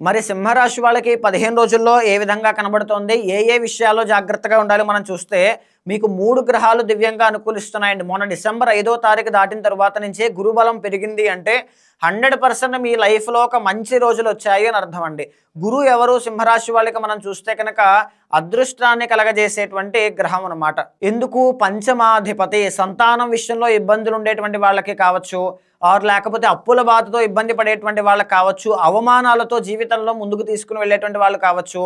మరి సింహరాశి వాళ్ళకి 15 రోజుల్లో ఏ విధంగా కనబడుతోంది? ఏ విషయాల్లో జాగ్రత్తగా ఉండాలి మనం చూస్తే, మీకు 3 గ్రహాలు దివ్యంగా అనుకూలిస్తున్నాయండి. మొన్న డిసెంబర్ 5వ తారీఖు దాటిన తరువాత నుంచే గురుబలం పెరిగింది అంటే 100% మీ లైఫ్‌లో ఒక మంచి రోజులొచ్చాయి అని అర్థం అండి. గురువు ఎవరు? సింహరాశి వాళ్ళకి మనం చూస్తే కనుక అదృష్టాన్ని కలగజేసేటువంటి గ్రహం అనమాట. ఎందుకు? పంచమాధిపతి. సంతానం విషయంలో ఇబ్బందులుండేటువంటి వాళ్ళకి కావచ్చు, లేకపోతే అప్పుల బాధతో ఇబ్బంది పడేటువంటి వాళ్ళకి కావచ్చు, అవమానాలతో జీవితంలో ముందుకు తీసుకొని వెళ్ళేటువంటి వాళ్ళు కావచ్చు,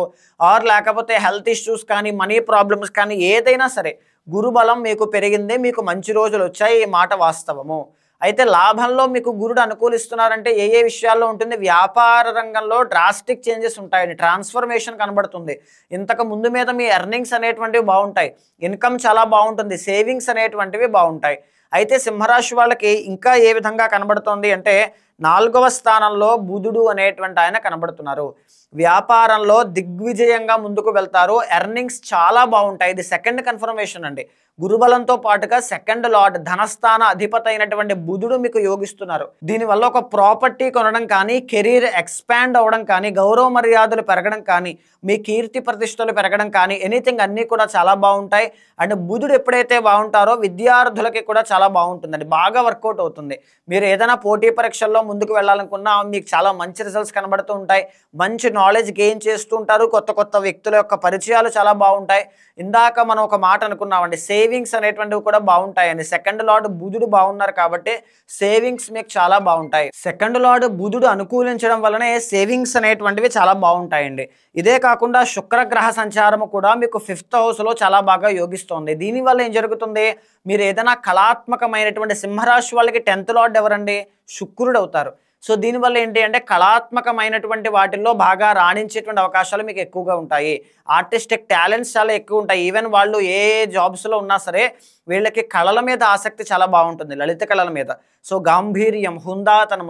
లేకపోతే హెల్త్ ఇష్యూస్ కానీ, మనీ ప్రాబ్లమ్స్ కానీ ఏదైనా సరే గురుబలం మీకు పెరిగింది. మీకు మంచి రోజులొచ్చాయి. ఈ మాట వాస్తవము. అయితే లాభంలో మీకు గురుడు అనుకూలిస్తున్నారంటే ఏ విషయాల్లో ఉంటుంది? వ్యాపార రంగంలో డ్రాస్టిక్ చేంజెస్ ఉంటాయండి. ట్రాన్స్‌ఫర్మేషన్ కనబడుతుంది. ఇంతకు ముందు మీద మీ ఎర్నింగ్స్ అనేటువంటివి బావుంటాయి. ఇన్‌కమ్ చాలా బావుంటుంది. సేవింగ్స్ అనేటువంటివి బావుంటాయి. అయితే సింహరాశి వాళ్ళకి ఇంకా ఏ విధంగా కనబడుతోంది అంటే 4వ స్థానంలో బుధుడు అనేటువంటి ఆయన కనబడుతున్నారు. వ్యాపారంలో దిగ్విజయంగా ముందుకు వెళ్తారు. ఎర్నింగ్స్ చాలా బావుంటాయి. ఇది సెకండ్ కన్ఫర్మేషన్ అండి. గురుబలంతో పాటుగా సెకండ్ లార్డ్ ధనస్థాన అధిపతి అయినటువంటి బుధుడు మీకు యోగిస్తున్నారు. దీనివల్ల ఒక ప్రాపర్టీ కొనడం కానీ, కెరీర్ ఎక్స్‌పాండ్ అవ్వడం కానీ, గౌరవ మర్యాదలు పెరగడం కానీ, మీ కీర్తి ప్రతిష్టలు పెరగడం కానీ ఎనీథింగ్ అన్నీ కూడా చాలా బావుంటాయి. అండ్ బుధుడు ఎప్పుడైతే బావుంటారో విద్యార్థులకి కూడా చాలా బావుంటుందండి. బాగా వర్కౌట్ అవుతుంది. మీరు ఏదైనా పోటీ పరీక్షల్లో ముందుకు వెళ్ళాలనుకున్నా మీకు చాలా మంచి రిజల్ట్స్ కనబడుతూ ఉంటాయి. మంచి నాలెడ్జ్ గెయిన్ చేస్తూ ఉంటారు. కొత్త కొత్త వ్యక్తుల యొక్క పరిచయాలు చాలా బావుంటాయి. ఇందాక మనం ఒక మాట అనుకున్నామండి. సేవింగ్స్ అనేటువంటివి కూడా బావుంటాయండి. సెకండ్ లార్డ్ బుధుడు బావున్నారు కాబట్టి సేవింగ్స్ మీకు చాలా బావుంటాయి. సెకండ్ లార్డ్ బుధుడు అనుకూలించడం వల్లనే సేవింగ్స్ అనేటువంటివి చాలా బావుంటాయండి. ఇదే కాకుండా శుక్రగ్రహ సంచారము కూడా మీకు 5th హౌస్‌లో చాలా బాగా యోగిస్తోంది. దీనివల్ల ఏం జరుగుతుంది? మీరు ఏదైనా కళాత్మకమైనటువంటి సింహరాశి వాళ్ళకి 10th లార్డ్ ఎవరండి? శుక్రుడు అవుతారు. సో దీనివల్ల ఏంటి అంటే కళాత్మకమైనటువంటి వాటిల్లో బాగా రాణించేటువంటి అవకాశాలు మీకు ఎక్కువగా ఉంటాయి. ఆర్టిస్టిక్ టాలెంట్స్ చాలా ఎక్కువ ఉంటాయి. ఈవెన్ వాళ్ళు ఏ జాబ్స్‌లో ఉన్నా సరే వీళ్ళకి కళల మీద ఆసక్తి చాలా బావుంటుంది. లలిత కళల మీద. సో గాంభీర్యం, హుందాతనం,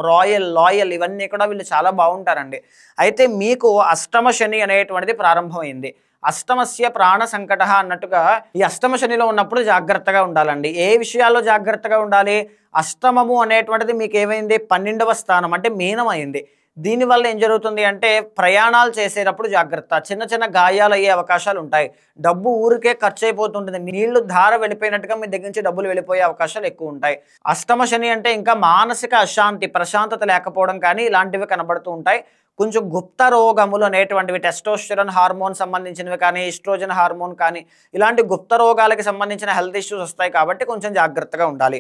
లాయల్ ఇవన్నీ కూడా వీళ్ళు చాలా బావుంటారండి. అయితే మీకు అష్టమ శని అనేటువంటిది ప్రారంభమైంది. అష్టమస్య ప్రాణ సంకటః అన్నట్టుగా ఈ అష్టమ శనిలో ఉన్నప్పుడు జాగ్రత్తగా ఉండాలండి. ఏ విషయాల్లో జాగ్రత్తగా ఉండాలి? అష్టమము అనేటువంటిది మీకు ఏమైంది? 12వ స్థానం అంటే మీనం అయింది. దీనివల్ల ఏం జరుగుతుంది అంటే ప్రయాణాలు చేసేటప్పుడు జాగ్రత్త. చిన్న చిన్న గాయాలయ్యే అవకాశాలు ఉంటాయి. డబ్బు ఊరికే ఖర్చయిపోతుంటుంది. నీళ్లు ధార వెళ్ళిపోయినట్టుగా మీ దగ్గర నుంచి డబ్బులు వెళ్ళిపోయే అవకాశాలు ఎక్కువ ఉంటాయి. అష్టమ శని అంటే ఇంకా మానసిక అశాంతి, ప్రశాంతత లేకపోవడం కానీ ఇలాంటివి కనబడుతూ ఉంటాయి. కొంచెం గుప్త రోగములు అనేటువంటివి టెస్టోస్టెరాన్ హార్మోన్ సంబంధించినవి కానీ, ఈస్ట్రోజన్ హార్మోన్ కానీ ఇలాంటి గుప్త రోగాలకి సంబంధించిన హెల్త్ ఇష్యూస్ వస్తాయి కాబట్టి కొంచెం జాగ్రత్తగా ఉండాలి.